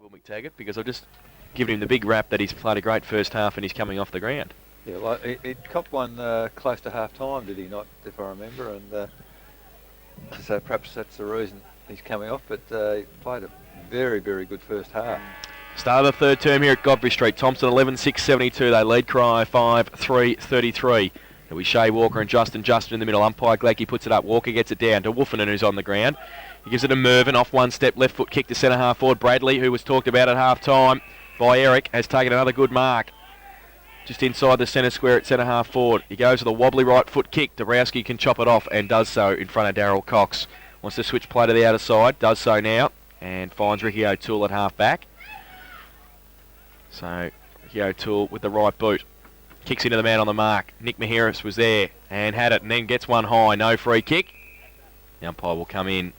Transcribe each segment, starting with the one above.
Will McTaggart, because I've just given him the big rap that he's played a great first half and he's coming off the ground. Yeah, well, he copped one close to half time, did he not, if I remember? And so perhaps that's the reason he's coming off, but he played a very, very good first half. Start of the third term here at Godfrey Street. Thompson 11-6-72. They lead Corio 5-3-33. It'll be Shea Walker and Justin in the middle. Umpire Gleckie puts it up. Walker gets it down to Woofenen, who's on the ground. He gives it to Mervyn, off one step, left foot kick to centre half forward. Bradley, who was talked about at half time by Eric, has taken another good mark. Just inside the centre square at centre half forward. He goes with a wobbly right foot kick. Dabrowski can chop it off and does so in front of Darryl Cox. Wants to switch play to the outer side, does so now, and finds Ricky O'Toole at half back. So Ricky O'Toole with the right boot. Kicks into the man on the mark. Nick Maheris was there and had it, and then gets one high. No free kick. The umpire will come in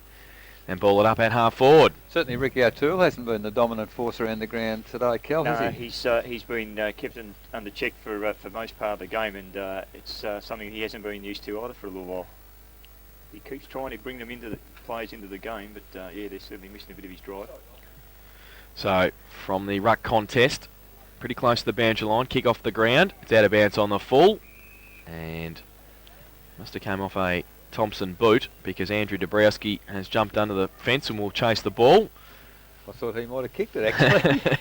and ball it up at half forward. Certainly Ricky O'Toole hasn't been the dominant force around the ground today, Kel, has he? He's been kept under check for most part of the game, and it's something he hasn't been used to either for a little while. He keeps trying to bring them players into the game, but yeah, they're certainly missing a bit of his drive. So from the ruck contest, pretty close to the boundary line, kick off the ground. It's out of bounds on the full, and must have come off a Thomson boot because Andrew Dabrowski has jumped under the fence and will chase the ball. I thought he might have kicked it actually.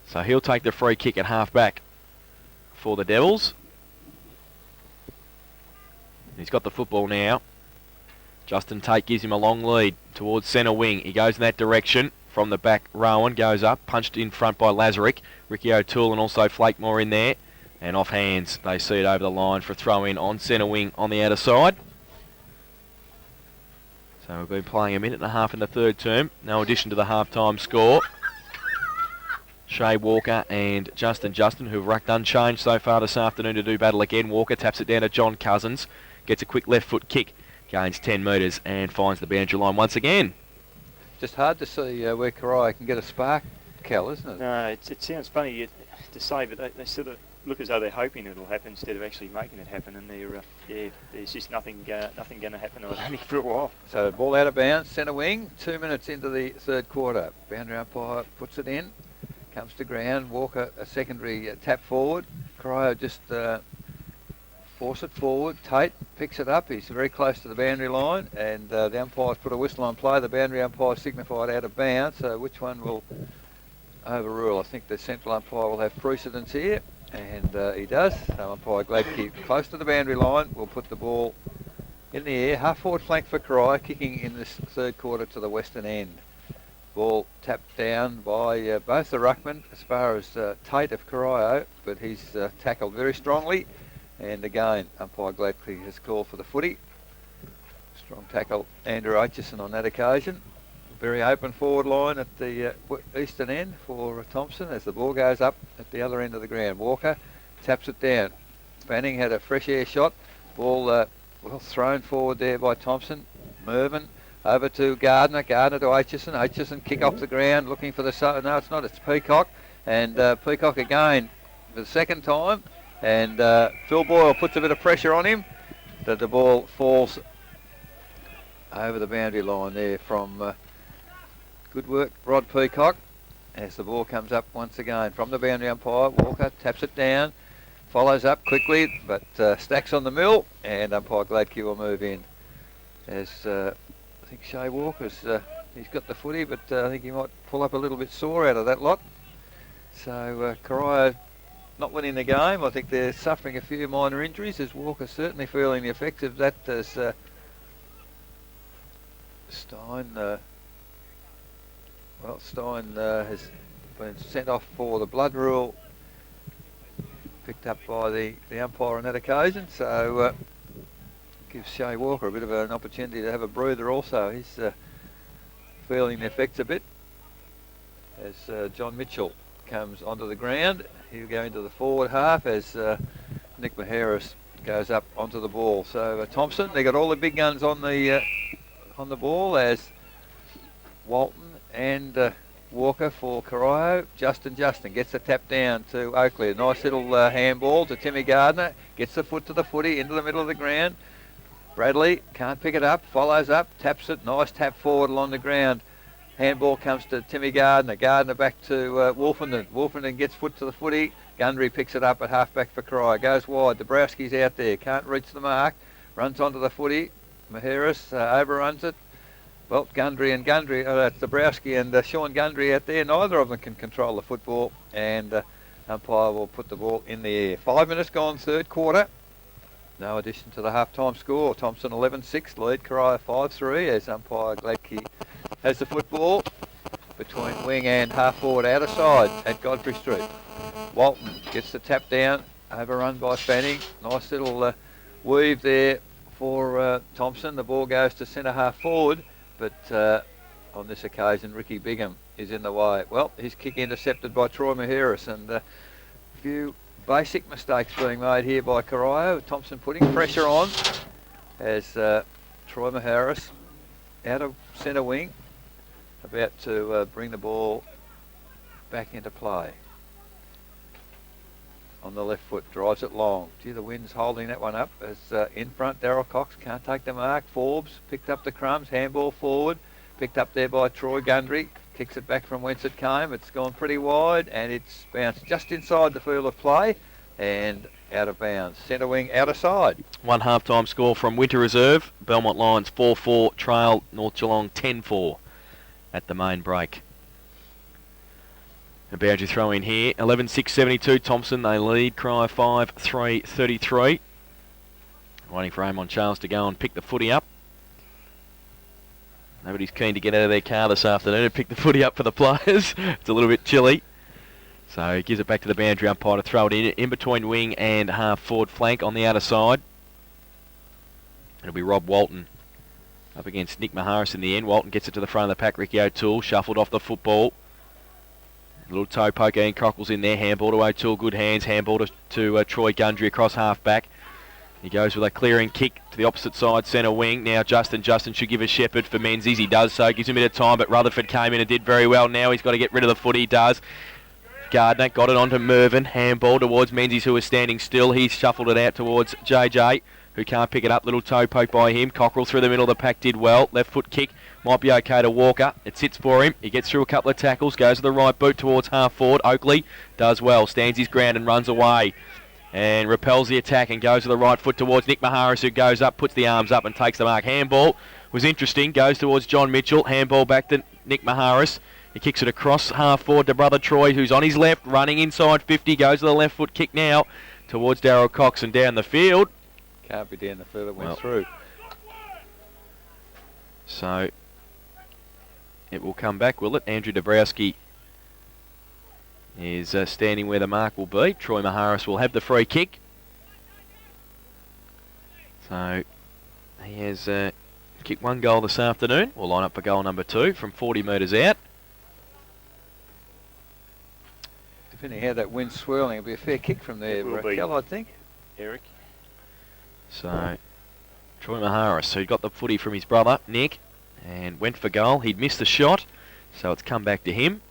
So he'll take the free kick at half back for the Devils. He's got the football now. Justin Tate gives him a long lead towards centre wing. He goes in that direction. From the back, Rowan goes up, punched in front by Lazarick. Ricky O'Toole and also Flakemore in there. And off hands, they see it over the line for a throw in on centre wing on the outer side. So we've been playing a minute and a half in the third term. No addition to the half-time score. Shea Walker and Justin, who've rucked unchanged so far this afternoon to do battle again. Walker taps it down to John Cousins. Gets a quick left foot kick. Gains 10 metres and finds the boundary line once again. Just hard to see where Corio can get a spark, Cal, isn't it? No, it sounds funny to say, but they sort of look as though they're hoping it'll happen instead of actually making it happen, and there's just nothing going to happen, I think, for a while. So ball out of bounds, centre wing, 2 minutes into the third quarter. Boundary umpire puts it in, comes to ground. Walker a secondary tap forward. Corio just force it forward. Tate picks it up. He's very close to the boundary line, and the umpire's put a whistle on play. The boundary umpire signified out of bounds. So which one will overrule? I think the central umpire will have precedence here, and he does. So umpire Gladke close to the boundary line will put the ball in the air. Half forward flank for Corio, kicking in this third quarter to the western end. Ball tapped down by both the ruckmen as far as Tate of Corio, but he's tackled very strongly. And again, umpire Gladkley has called for the footy. Strong tackle, Andrew Aitchison on that occasion. Very open forward line at the eastern end for Thomson as the ball goes up at the other end of the ground. Walker taps it down. Fanning had a fresh air shot. Ball well thrown forward there by Thomson. Mervyn over to Gardner. Gardner to Aitchison. Aitchison kick off the ground looking for the... No, it's not. It's Peacock. And Peacock again for the second time. And Phil Boyle puts a bit of pressure on him, that the ball falls over the boundary line there from good work, Rod Peacock, as the ball comes up once again from the boundary umpire. Walker taps it down, follows up quickly, but stacks on the mill, and umpire Gladke will move in. As I think Shea Walker's, he's got the footy, but I think he might pull up a little bit sore out of that lot. So Corio not winning the game. I think they're suffering a few minor injuries, as Walker's certainly feeling the effects of that, as Stein has been sent off for the blood rule, picked up by the umpire on that occasion, so gives Shea Walker a bit of an opportunity to have a breather also. He's feeling the effects a bit, as John Mitchell comes onto the ground. He'll go into the forward half as Nick Maheris goes up onto the ball. So Thomson, they got all the big guns on the ball, as Walton and Walker for Corio. Justin gets the tap down to Oakley. A nice little handball to Timmy Gardner. Gets the foot to the footy into the middle of the ground. Bradley can't pick it up, follows up, taps it. Nice tap forward along the ground Handball comes to Timmy Gardner. Gardner back to Wolfenden. Wolfenden gets foot to the footy. Gundry picks it up at half-back for Corio. Goes wide. Dabrowski's out there. Can't reach the mark. Runs onto the footy. Maheris overruns it. Well, Gundry, that's Dabrowski and Sean Gundry out there. Neither of them can control the football. And umpire will put the ball in the air. 5 minutes gone, third quarter. No addition to the half-time score. Thomson 11-6, lead Corio 5-3 as umpire Gladkey has the football between wing and half-forward outer side at Godfrey Street. Walton gets the tap down, overrun by Fanning. Nice little weave there for Thomson. The ball goes to centre half-forward, but on this occasion Ricky Bigham is in the way. Well, his kick intercepted by Troy Maheris, and a few basic mistakes being made here by Corio. Thomson putting pressure on as Troy Maheris out of centre wing, about to bring the ball back into play. On the left foot, drives it long. Gee, the wind's holding that one up as in front, Darryl Cox can't take the mark. Forbes picked up the crumbs, handball forward, picked up there by Troy Gundry. Kicks it back from whence it came. It's gone pretty wide and it's bounced just inside the field of play and out of bounds. Centre wing, outer side. One half-time score from Winter Reserve. Belmont Lions 4-4, trail North Geelong 10-4 at the main break. A boundary throw in here. 11-6-72 Thomson. They lead. Cry 5-3-33. Waiting for Amon Charles to go and pick the footy up. Nobody's keen to get out of their car this afternoon and pick the footy up for the players. It's a little bit chilly. So he gives it back to the boundary umpire to throw it in between wing and half-forward flank on the outer side. It'll be Rob Walton up against Nick Maharis in the end. Walton gets it to the front of the pack. Ricky O'Toole shuffled off the football. A little toe poke, Ian Cockles in there. Handball to O'Toole, good hands. Handball to Troy Gundry across half-back. He goes with a clearing kick to the opposite side, centre wing. Now Justin should give a shepherd for Menzies. He does so, gives him a bit of time, but Rutherford came in and did very well. Now he's got to get rid of the foot. He does. Gardner got it onto Mervyn. Handball towards Menzies, who is standing still. He's shuffled it out towards JJ, who can't pick it up. Little toe poke by him. Cockrell through the middle of the pack did well. Left foot kick might be okay to Walker. It sits for him. He gets through a couple of tackles, goes to the right boot towards half forward. Oakley does well, stands his ground and runs away. And repels the attack and goes to the right foot towards Nick Maharis, who goes up, puts the arms up and takes the mark. Handball was interesting, goes towards John Mitchell. Handball back to Nick Maharis. He kicks it across half forward to brother Troy, who's on his left, running inside 50, goes to the left foot kick now towards Darryl Cox and down the field. Can't be down the field, it went through. So it will come back, will it? Andrew Dabrowski is standing where the mark will be. Troy Maharis will have the free kick. So he has kicked one goal this afternoon. We'll line up for goal number 2 from 40 metres out. Depending how that wind's swirling, it'll be a fair kick from there, Raquel, I think. Eric. So Troy Maharis, who got the footy from his brother, Nick, and went for goal. He'd missed the shot, so it's come back to him.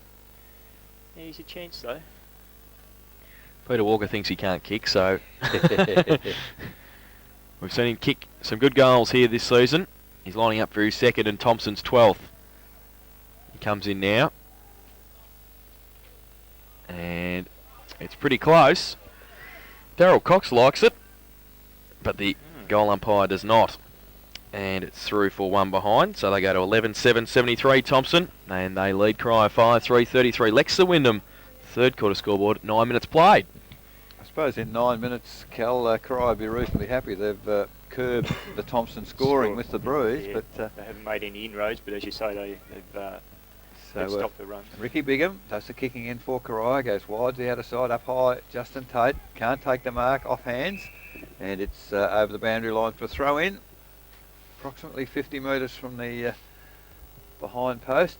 Yeah, he's a chance though. Peter Walker thinks he can't kick, so we've seen him kick some good goals here this season. He's lining up for his second and Thompson's 12th. He comes in now. And it's pretty close. Darryl Cox likes it, but the goal umpire does not. And it's through for one behind, so they go to 11-7-73 Thomson, and they lead Corio 5-3-33. Lexer Wyndham, third quarter scoreboard, 9 minutes played. I suppose in 9 minutes, Cal, Corio will be reasonably happy. They've curbed the Thomson scoring with the breeze, yeah, but they haven't made any inroads. But as you say, they've stopped the run. Ricky Bigham does the kicking in for Corio, goes wide to the outer side, up high. Justin Tate can't take the mark off hands, and it's over the boundary line for a throw in. Approximately 50 metres from the behind post,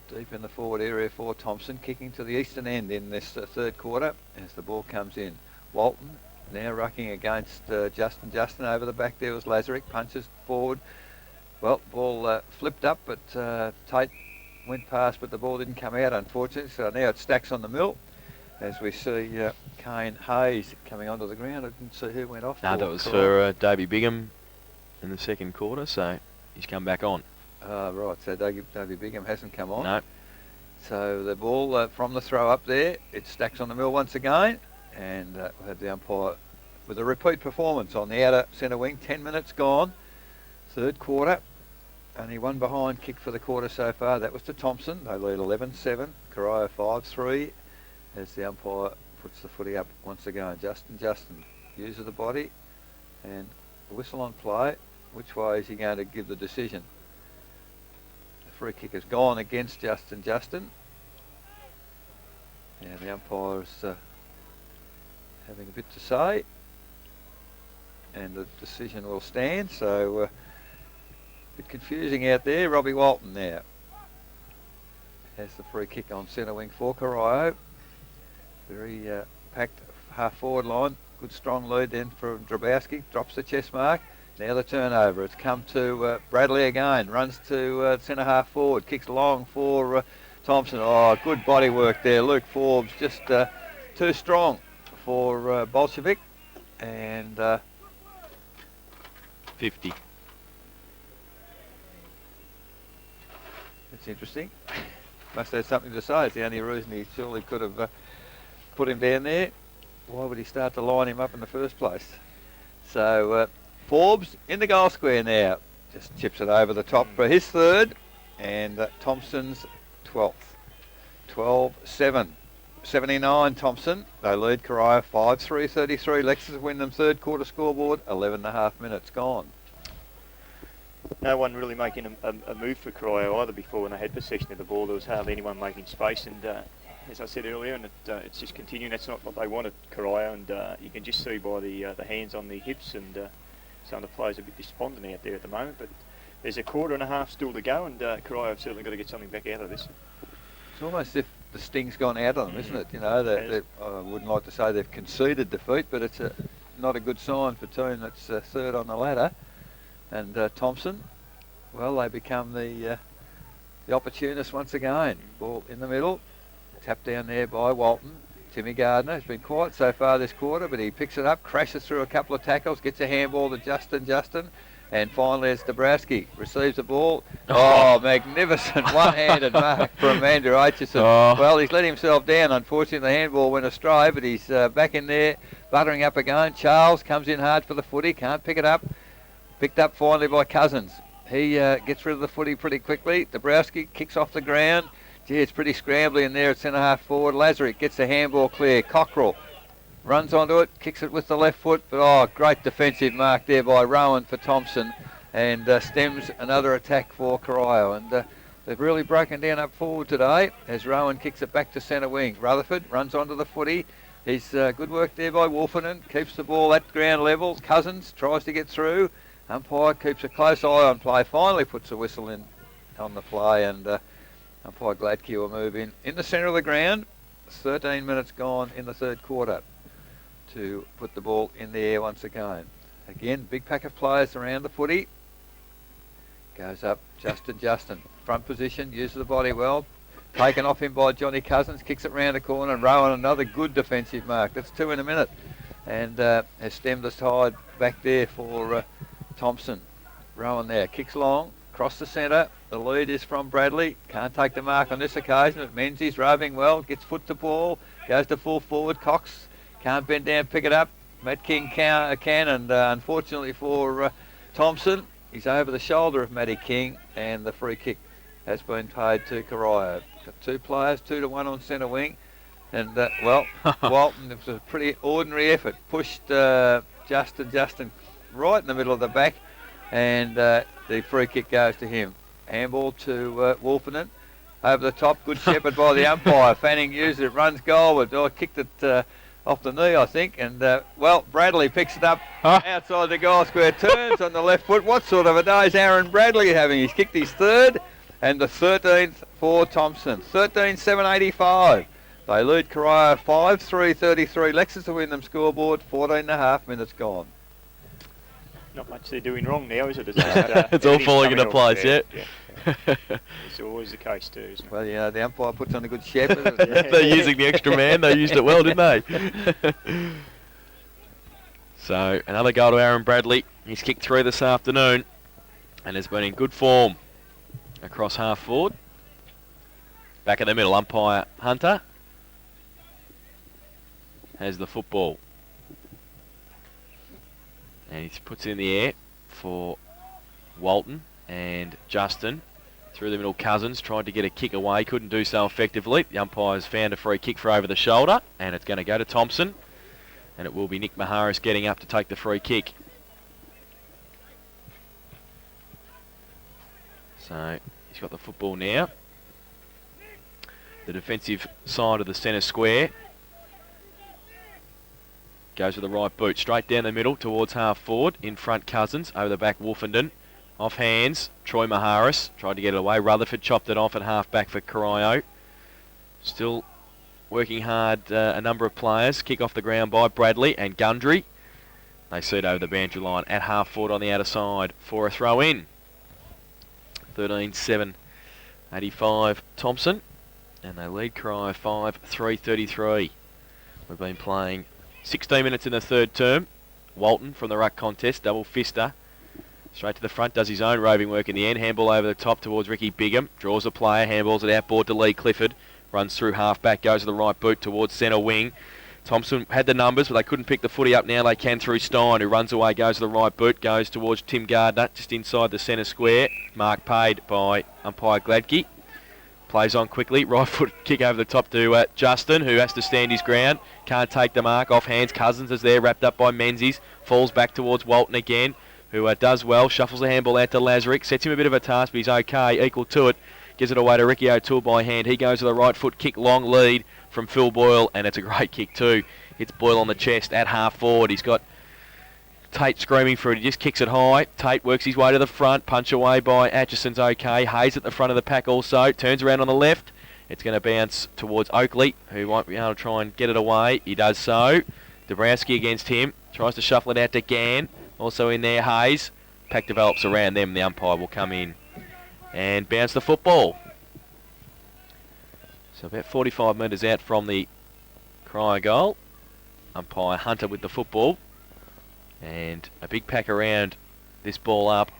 deep in the forward area for Thomson, kicking to the eastern end in this third quarter as the ball comes in. Walton now rucking against Justin. Over the back there was Lazarick, punches forward. Well, ball flipped up, but Tate went past, but the ball didn't come out, unfortunately. So now it stacks on the mill as we see Kane Hayes coming onto the ground. I didn't see who went off. No, that was for Davey Bigham in the second quarter, so he's come back on. Right, so Dougie Bingham hasn't come on. No. So the ball from the throw up there, it stacks on the mill once again, and we'll have the umpire with a repeat performance on the outer centre wing. 10 minutes gone, third quarter. Only one behind kick for the quarter so far. That was to Thomson. They lead 11-7. Corio 5-3 as the umpire puts the footy up once again. Justin uses the body and a whistle on play. Which way is he going to give the decision? The free kick has gone against Justin. And the umpire's having a bit to say. And the decision will stand. So a bit confusing out there. Robbie Walton now has the free kick on centre wing for Corio. Very packed half forward line. Good strong lead then from Drabowski. Drops the chest mark. Now the turnover. It's come to Bradley again. Runs to centre half forward. Kicks long for Thomson. Oh, good body work there. Luke Forbes just too strong for Bolshevik. And 50. It's interesting. Must have something to say. It's the only reason he surely could have put him down there. Why would he start to line him up in the first place? So Forbes in the goal square now. Just chips it over the top for his third. And Thompson's 12th. 12-7. 79 Thomson. They lead Corio 5-3-33. Lexus win them third quarter scoreboard. 11.5 minutes gone. No one really making a move for Corio either before when they had possession of the ball. There was hardly anyone making space, and as I said earlier, and it's just continuing. That's not what they wanted, Corio, and you can just see by the hands on the hips, and some of the players are a bit despondent out there at the moment. But there's a quarter and a half still to go, and Corio have certainly got to get something back out of this. It's almost as if the sting's gone out of them, isn't it? You know, I wouldn't like to say they've conceded defeat, but it's not a good sign for a team that's third on the ladder. And Thomson, well, they become the opportunists once again. Ball in the middle, tapped down there by Walton. Timmy Gardner has been quiet so far this quarter, but he picks it up, crashes through a couple of tackles, gets a handball to Justin, and finally it's Dabrowski, receives the ball. Oh, magnificent one-handed mark from Andrew Aitchison. Oh. Well, he's let himself down. Unfortunately, the handball went astray, but he's back in there, buttering up again. Charles comes in hard for the footy, can't pick it up. Picked up finally by Cousins. He gets rid of the footy pretty quickly. Dabrowski kicks off the ground. Gee, it's pretty scrambly in there at centre half forward. Lazarick gets the handball clear. Cockrell runs onto it, kicks it with the left foot. But great defensive mark there by Rowan for Thomson, and stems another attack for Corio. And they've really broken down up forward today as Rowan kicks it back to centre wing. Rutherford runs onto the footy. He's good work there by Wolfernan. Keeps the ball at ground level. Cousins tries to get through. Umpire keeps a close eye on play, finally puts a whistle in on the play, and umpire Gladke will move in the centre of the ground. 13 minutes gone in the third quarter to put the ball in the air once again. Again, big pack of players around the footy. Goes up, Justin. Front position, uses the body well. Taken off him by Johnny Cousins, kicks it round the corner, and Rowan another good defensive mark. That's 2 in a minute. And has stemmed the tide back there for Thomson. Rowan there, kicks long, across the centre. The lead is from Bradley. Can't take the mark on this occasion, but Menzies roving well, gets foot to ball, goes to full forward. Cox can't bend down, pick it up. Matt King can, and unfortunately for Thomson, he's over the shoulder of Matty King, and the free kick has been paid to Corio. Got two players, 2-1 on centre wing. And, Walton, it was a pretty ordinary effort. Pushed Justin right in the middle of the back, and the free kick goes to him. Handball to Wolfernan. Over the top, good shepherd by the umpire. Fanning used it, runs goalward. Kicked it off the knee, I think. And, Bradley picks it up outside the goal square, turns on the left foot. What sort of a day is Aaron Bradley having? He's kicked his third, and the 13th for Thomson. 13-7-85. They lead Corio 5-3-33. Lexus to win them scoreboard. 14.5 minutes gone. Not much they're doing wrong now, is it? It's all falling into place, yeah. It's always the case too, isn't it? Well, the umpire puts on a good shepherd. They're using the extra man. They used it well, didn't they? So, another goal to Aaron Bradley. He's kicked 3 this afternoon and has been in good form. across half forward. Back in the middle, umpire Hunter has the football. And he puts it in the air for Walton and Justin. Through the middle, Cousins tried to get a kick away, couldn't do so effectively. The umpire's found a free kick for over the shoulder, and it's going to go to Thomson. And it will be Nick Maharis getting up to take the free kick. So he's got the football now. The defensive side of the centre square. Goes with the right boot, straight down the middle towards half forward. In front, Cousins. Over the back, Wolfenden. Off hands, Troy Maharis tried to get it away. Rutherford chopped it off at half back for Corio. Still working hard, a number of players. Kick off the ground by Bradley and Gundry. They see it over the boundary line at half forward on the outer side for a throw in. 13-7, 85 Thomson. And they lead Corio 5-3-33. We've been playing 16 minutes in the third term. Walton from the ruck contest, double fister. Straight to the front, does his own roving work in the end. Handball over the top towards Ricky Bigham. Draws a player, handballs it outboard to Lee Clifford. Runs through half back, goes to the right boot towards centre wing. Thomson had the numbers, but they couldn't pick the footy up. Now they can through Stein, who runs away, goes to the right boot, goes towards Tim Gardner, just inside the centre square. Mark paid by umpire Gladkey. Plays on quickly, right foot kick over the top to Justin, who has to stand his ground. Can't take the mark, off hands. Cousins is there, wrapped up by Menzies. Falls back towards Walton again, who does well, shuffles the handball out to Lazarick, sets him a bit of a task, but he's okay, equal to it. Gives it away to Ricky O'Toole by hand. He goes to the right foot, kick long lead from Phil Boyle, and it's a great kick too. Hits Boyle on the chest at half forward. He's got Tate screaming for it. He just kicks it high. Tate works his way to the front. Punch away by Atchison's okay. Hayes at the front of the pack also. Turns around on the left. It's going to bounce towards Oakley, who won't be able to try and get it away. He does so. Dabrowski against him. Tries to shuffle it out to Gann. Also in there, Hayes. Pack develops around them. The umpire will come in and bounce the football. So about 45 metres out from the Corio goal. Umpire Hunter with the football. And a big pack around this ball up.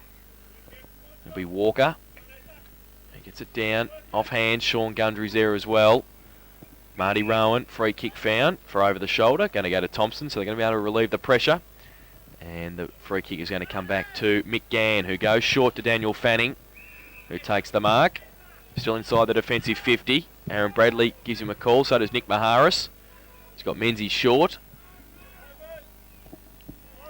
It'll be Walker. He gets it down. Off hand, Sean Gundry's there as well. Marty Rowan, free kick found for over the shoulder. Going to go to Thomson, so they're going to be able to relieve the pressure. And the free kick is going to come back to Mick Gann, who goes short to Daniel Fanning, who takes the mark. Still inside the defensive 50. Aaron Bradley gives him a call, so does Nick Maharis. He's got Menzies short.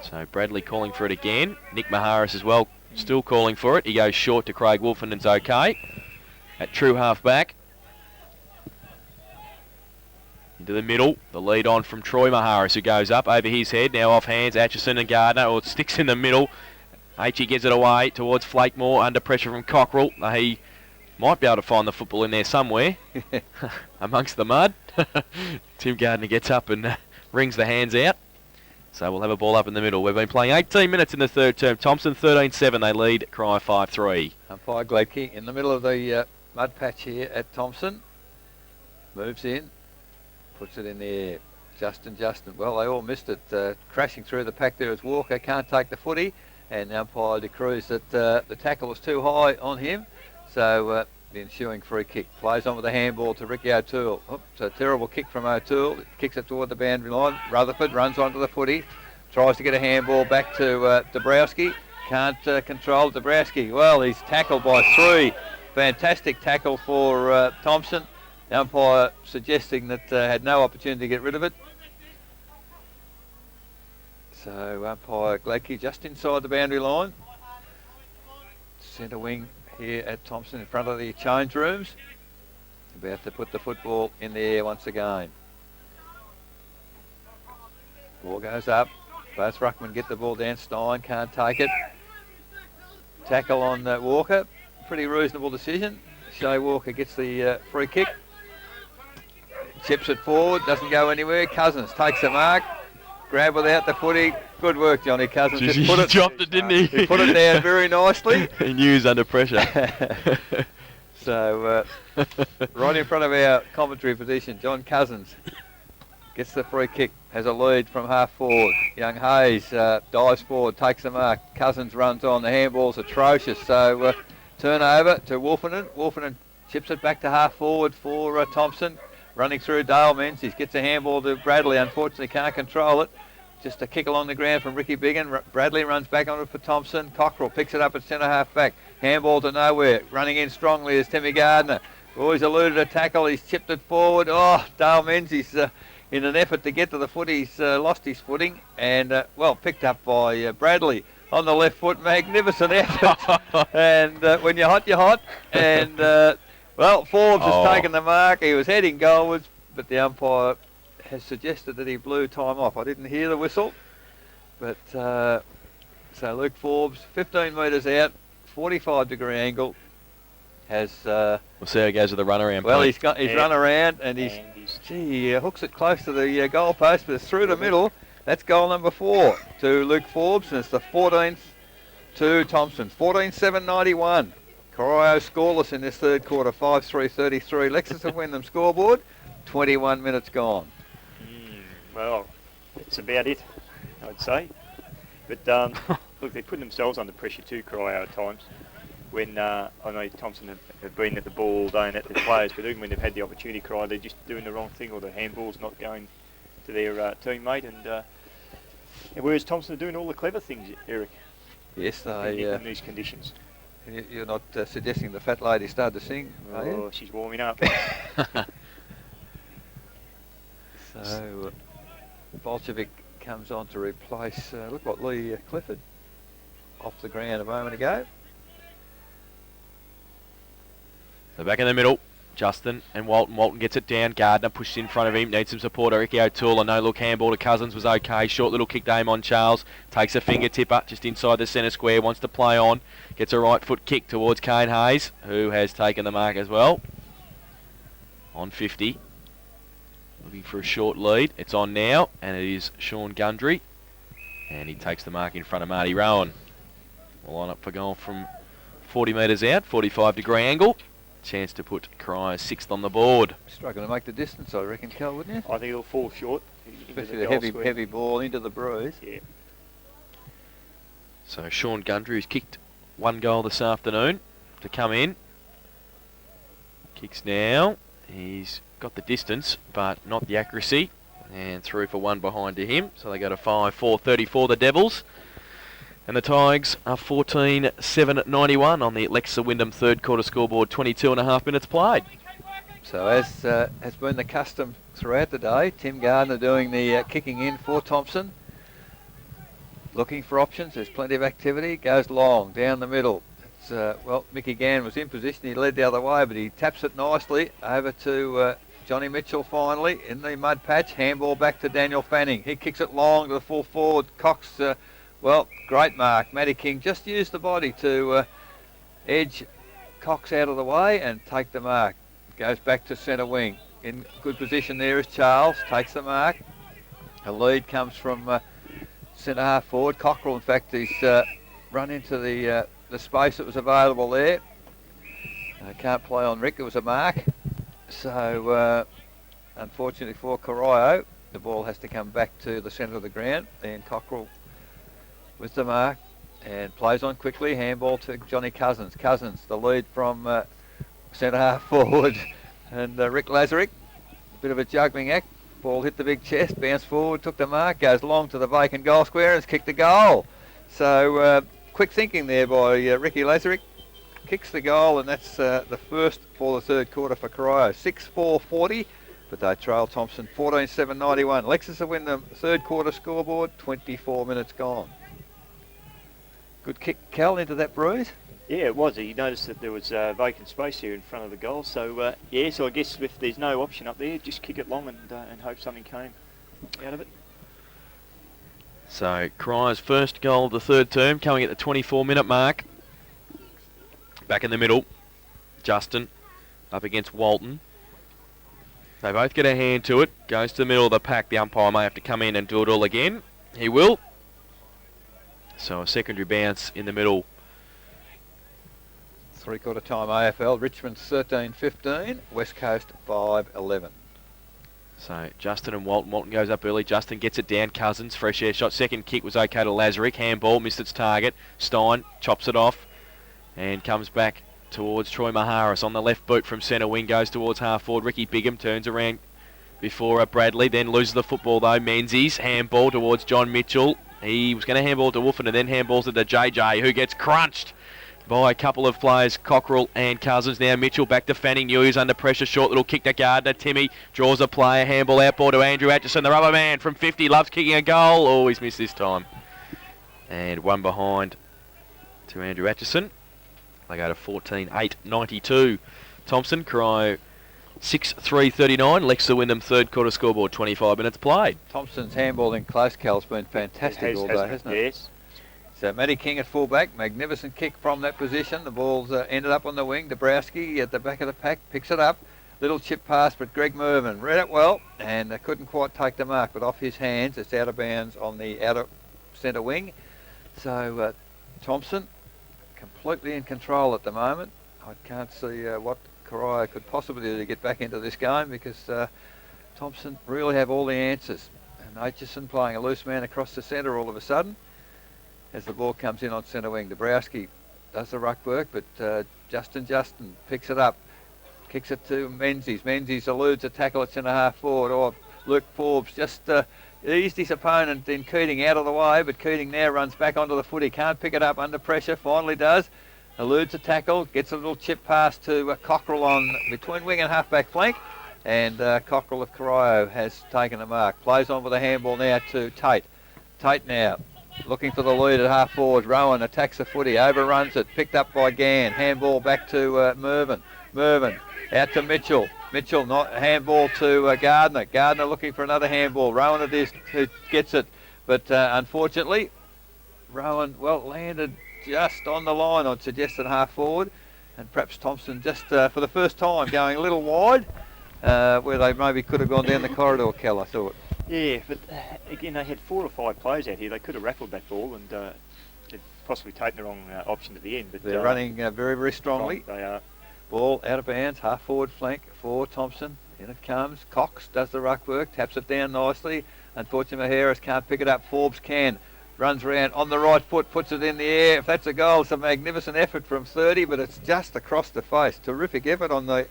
So Bradley calling for it again. Nick Maharis as well, still calling for it. He goes short to Craig Wolfenden's okay. At true half back. Into the middle, the lead on from Troy Maharis, who goes up over his head. Now off hands, Atchison and Gardner, or it sticks in the middle. H.E. gets it away towards Flakemore, under pressure from Cockrell. He might be able to find the football in there somewhere, amongst the mud. Tim Gardner gets up and rings the hands out. So we'll have a ball up in the middle. We've been playing 18 minutes in the third term. Thomson 13-7, they lead Corio 5-3. Umpire Gladkey in the middle of the mud patch here at Thomson. Moves in, puts it in the air. Justin. Well, they all missed it. Crashing through the pack there is Walker. Can't take the footy. And the umpire decrees that the tackle was too high on him. So the ensuing free kick. Plays on with a handball to Ricky O'Toole. Oops, a terrible kick from O'Toole. Kicks it toward the boundary line. Rutherford runs onto the footy. Tries to get a handball back to Dabrowski. Can't control Dabrowski. Well, he's tackled by three. Fantastic tackle for Thomson. The umpire suggesting that had no opportunity to get rid of it. So umpire Gladkey just inside the boundary line. Centre wing here at Thomson in front of the change rooms. About to put the football in the air once again. Ball goes up. Both ruckmen get the ball down. Stein can't take it. Tackle on Walker. Pretty reasonable decision. Shay Walker gets the free kick. Chips it forward. Doesn't go anywhere. Cousins takes the mark. Grab without the footy. Good work, Johnny Cousins. Just put it, dropped it, didn't he? He put it down very nicely. He knew he was under pressure. So, right in front of our commentary position, John Cousins gets the free kick, has a lead from half forward. Young Hayes dives forward, takes the mark. Cousins runs on. The handball's atrocious. So, Turnover to Wolfenden. Wolfenden chips it back to half forward for Thomson. Running through Dale Menzies. Gets a handball to Bradley. Unfortunately can't control it. Just a kick along the ground from Ricky Biggin. Bradley runs back on it for Thomson. Cockrell picks it up at centre half back. Handball to nowhere. Running in strongly is Timmy Gardner. Always eluded a tackle. He's chipped it forward. Oh, Dale Menzies in an effort to get to the foot. He's lost his footing and, picked up by Bradley on the left foot. Magnificent effort. And when you're hot, you're hot. And, Forbes has taken the mark. He was heading goalwards, but the umpire has suggested that he blew time off. I didn't hear the whistle, but so Luke Forbes, 15 metres out, 45-degree angle, has. We'll see how he goes with the run around. Well, he's run around and he hooks it close to the goal post, but it's through the middle. That's goal number 4 to Luke Forbes, and it's the 14th to Thomson. 14-7-91. Corio scoreless in this third quarter, 5-3-33. Lexus and Wyndham scoreboard, 21 minutes gone. Well, that's about it, I'd say. But look, they're putting themselves under pressure too, Corio, at times. When I know Thomson have been at the ball all day and at the players, but even when they've had the opportunity, Corio, they're just doing the wrong thing, or the handball's not going to their teammate. And whereas Thomson are doing all the clever things, Eric. Yes, in these conditions. You're not suggesting the fat lady started to sing, are you? Oh, she's warming up. So, Bolshevik comes on to replace, look what Lee Clifford off the ground a moment ago. So back in the middle, Justin and Walton. Walton gets it down. Gardner pushes in front of him. Needs some support. Ricky O'Toole. A no-look handball to Cousins was okay. Short little kick to aim on Charles. Takes a fingertipper just inside the centre square. Wants to play on. Gets a right foot kick towards Kane Hayes, who has taken the mark as well. On 50. Looking for a short lead. It's on now, and it is Sean Gundry. And he takes the mark in front of Marty Rowan. We'll line up for goal from 40 metres out. 45-degree angle. Chance to put Corio 6th on the board. Struggling to make the distance, I reckon, Cal, wouldn't you? I think it'll fall short. Especially the heavy ball into the bruise. Yeah. So Sean Gundry, who's kicked one goal this afternoon, to come in. Kicks now. He's got the distance, but not the accuracy. And through for one behind to him. So they go to 5-4-34, the Devils. And the Tigers are 14-7-91 on the Lexa Wyndham third quarter scoreboard, 22.5 minutes played. So as has been the custom throughout the day, Tim Gardner doing the kicking in for Thomson. Looking for options, there's plenty of activity, goes long, down the middle. It's, Mickey Gann was in position, he led the other way, but he taps it nicely over to Johnny Mitchell finally in the mud patch. Handball back to Daniel Fanning. He kicks it long to the full forward. Cox, great mark. Matty King just used the body to edge Cox out of the way and take the mark. Goes back to centre wing. In good position there is Charles, takes the mark. A lead comes from centre half forward. Cockrell, in fact, he's run into the space that was available there. Can't play on Rick, it was a mark. So, unfortunately for Corio, the ball has to come back to the centre of the ground. And Cockrell with the mark and plays on quickly. Handball to Johnny Cousins. Cousins, the lead from centre half forward. And Rick Lazarick, a bit of a juggling act. Ball hit the big chest, bounced forward, took the mark, goes long to the vacant goal square and has kicked a goal. So quick thinking there by Ricky Lazarick. Kicks the goal, and that's the first for the third quarter for Corio. 6-4-40, but they trail Thomson 14-7-91. Lexus will win the third quarter scoreboard, 24 minutes gone. Good kick, Cal, into that bruise. Yeah, it was. You noticed that there was vacant space here in front of the goal. So, so I guess if there's no option up there, just kick it long and hope something came out of it. So, Corio's first goal of the third term coming at the 24-minute mark. Back in the middle, Justin up against Walton. They both get a hand to it. Goes to the middle of the pack. The umpire may have to come in and do it all again. He will. So a secondary bounce in the middle. Three-quarter time AFL. Richmond's 13-15. West Coast 5-11. So Justin and Walton. Walton goes up early. Justin gets it down. Cousins, fresh air shot. Second kick was okay to Lazarick. Handball, missed its target. Stein chops it off and comes back towards Troy Maharis on the left boot from centre wing, goes towards half forward. Ricky Bigham turns around before Bradley, then loses the football though. Menzies, handball towards John Mitchell. He was going to handball to Wolfen and then handballs it to JJ, who gets crunched by a couple of players, Cockrell and Cousins. Now Mitchell back to Fanning Hughes under pressure, short little kick to Gardner. Timmy draws a player, handball outball to Andrew Atchison, the rubber man from 50, loves kicking a goal. Oh, he's missed this time. And one behind to Andrew Atchison. They go to 14-8-92. Thomson, Corio 6-3-39. Leicester Wyndham third quarter scoreboard, 25 minutes played. Thompson's handball in close, Cal's been fantastic all day, hasn't it? Yes. So Matty King at fullback, magnificent kick from that position. The ball's ended up on the wing. Dabrowski at the back of the pack picks it up. Little chip pass, but Greg Mervyn read it well and couldn't quite take the mark, but off his hands. It's out of bounds on the outer centre wing. So Thomson completely in control at the moment. I can't see what Corio could possibly do to get back into this game because Thomson really have all the answers. And Aitchison playing a loose man across the centre all of a sudden as the ball comes in on centre wing. Dabrowski does the ruck work, but Justin picks it up, kicks it to Menzies. Menzies eludes a tackle at centre half forward. Or Luke Forbes just eased his opponent in Keating out of the way, but Keating now runs back onto the foot. He can't pick it up under pressure, finally does. Eludes a tackle, gets a little chip pass to Cockrell on between wing and half-back flank, and Cockrell of Corio has taken a mark. Plays on with a handball now to Tate. Tate now looking for the lead at half forward. Rowan attacks the footy, overruns it, picked up by Gann. Handball back to Mervyn. Mervyn out to Mitchell. Mitchell not handball to Gardner. Gardner looking for another handball. Rowan it is who gets it, but unfortunately Rowan landed just on the line on suggested half forward, and perhaps Thomson just for the first time going a little wide where they maybe could have gone down the corridor, Cal, I thought. Yeah, but again, they had 4 or 5 players out here. They could have raffled that ball and they'd possibly taken the wrong option at the end. But they're running very, very strongly. They are. Ball out of bounds, half forward flank for Thomson. In it comes. Cox does the ruck work, taps it down nicely. Unfortunately, Harris can't pick it up. Forbes can. Runs around on the right foot, puts it in the air. If that's a goal, it's a magnificent effort from 30, but it's just across the face. Terrific effort on the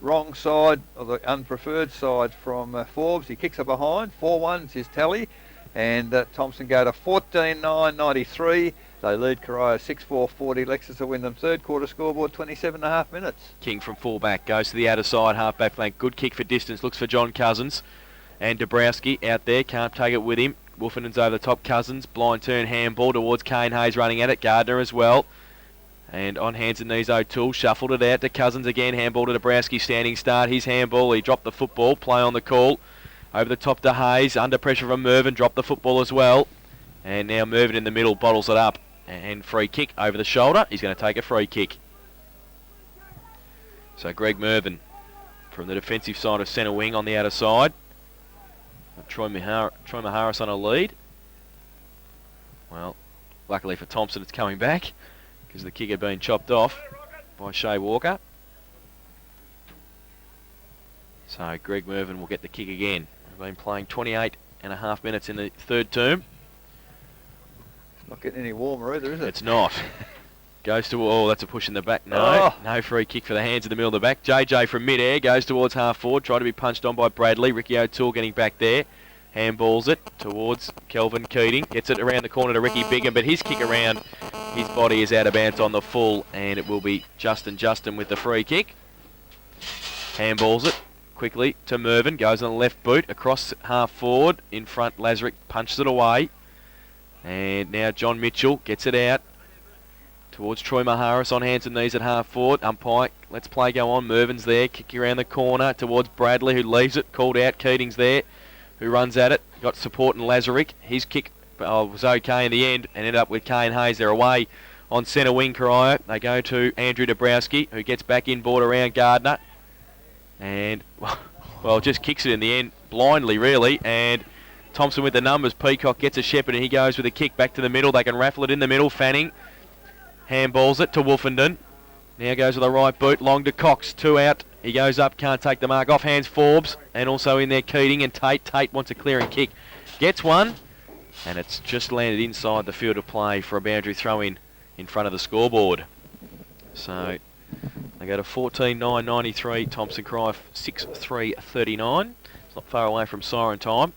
wrong side, or the unpreferred side from Forbes. He kicks it behind. 4-1 is his tally. And Thomson go to 14-9-93. They lead Corio 6-4-40. Leicester Wyndham third quarter scoreboard, 27.5 minutes. King from fullback goes to the outer side, half-back flank. Good kick for distance, looks for John Cousins. And Dabrowski out there, can't take it with him. Wolfenden's over the top. Cousins, blind turn handball towards Kane Hayes running at it. Gardner as well. And on hands and knees, O'Toole shuffled it out to Cousins again. Handball to Dabrowski, standing start. His handball, he dropped the football. Play on the call. Over the top to Hayes, under pressure from Mervyn, dropped the football as well. And now Mervyn in the middle bottles it up. And free kick over the shoulder. He's going to take a free kick. So Greg Mervyn from the defensive side of centre wing on the outer side. Troy Maharis on a lead. Well, luckily for Thomson, it's coming back because the kick had been chopped off by Shea Walker. So Greg Mervyn will get the kick again. We've been playing 28.5 minutes in the third term. It's not getting any warmer either, is it? It's not. Goes to, that's a push in the back. No, no free kick for the hands in the middle of the back. JJ from mid-air goes towards half forward, trying to be punched on by Bradley. Ricky O'Toole getting back there. Handballs it towards Kelvin Keating. Gets it around the corner to Ricky Bigham, but his kick around his body is out of bounds on the full, and it will be Justin with the free kick. Handballs it quickly to Mervyn. Goes on the left boot across half forward. In front, Lazarick punches it away. And now John Mitchell gets it out towards Troy Maharis on hands and knees at half forward. Umpire, let's play go on. Mervyn's there, kick around the corner towards Bradley, who leaves it, called out. Keating's there, who runs at it. Got support in Lazarick. His kick was okay in the end and ended up with Kane Hayes. They're away on centre wing, Corio. They go to Andrew Dabrowski, who gets back inboard around Gardner. And, well, just kicks it in the end, blindly really. And Thomson with the numbers. Peacock gets a shepherd and he goes with a kick back to the middle. They can raffle it in the middle. Fanning handballs it to Wolfenden. Now goes with the right boot. Long to Cox. 2 out. He goes up. Can't take the mark. Off hands Forbes. And also in there Keating and Tate. Tate wants a clearing kick. Gets one. And it's just landed inside the field of play for a boundary throw in front of the scoreboard. So They go to 14.993. Thomson Cry 6.339. It's not far away from siren time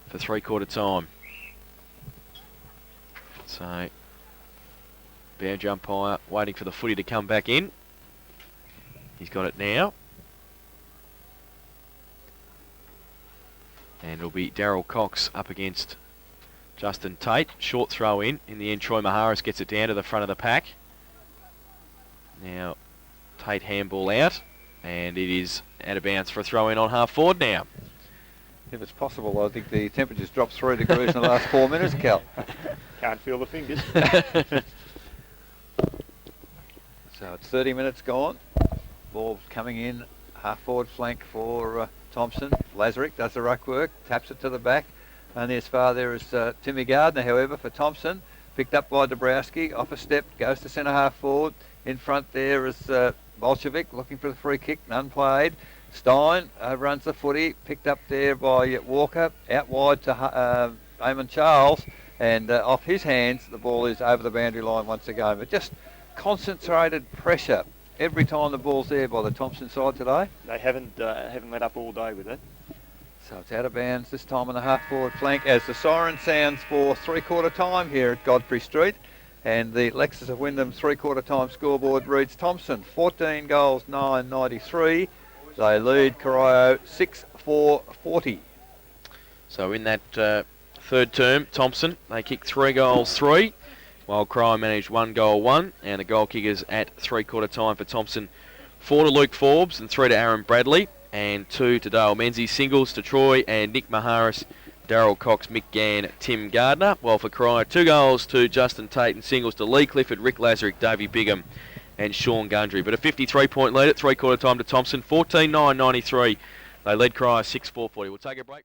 for 3/4 time. So, boundary umpire waiting for the footy to come back in. He's got it now. And it'll be Daryl Cox up against Justin Tate. Short throw in. In the end, Troy Maharis gets it down to the front of the pack. Now, Tate handball out. And it is out of bounds for a throw in on half forward now. If it's possible, I think the temperature's dropped 3 degrees in the last 4 minutes, Cal. Can't feel the fingers. So it's 30 minutes gone. Ball coming in, half forward flank for Thomson. Lazarick does the ruck work, taps it to the back. Only as far there is Timmy Gardner, however, for Thomson. Picked up by Dabrowski, off a step, goes to centre half forward. In front there is Bolshevik looking for the free kick, none played. Stein runs the footy, picked up there by Walker, out wide to Eamon Charles, and off his hands the ball is over the boundary line once again. But just concentrated pressure every time the ball's there by the Thomson side today. They haven't let up all day with it. So it's out of bounds this time on the half forward flank as the siren sounds for 3/4 time here at Godfrey Street. And the Lexus of Wyndham 3/4 time scoreboard reads Thomson 14 goals 9.93. They lead Corio 6-4-40. So in that third term, Thomson, they kicked 3 goals 3, while Corio managed 1 goal 1, and the goal kickers at 3/4 time for Thomson, 4 to Luke Forbes and 3 to Aaron Bradley, and 2 to Dale Menzies, singles to Troy and Nick Maharis, Daryl Cox, Mick Gann, Tim Gardner. While for Corio, 2 goals to Justin Tate and singles to Lee Clifford, Rick Lazarick, Davey Bigham and Sean Gundry. But a 53-point lead at 3/4 time to Thomson, 14.993. They led Corio 6-4-40. We'll take a break.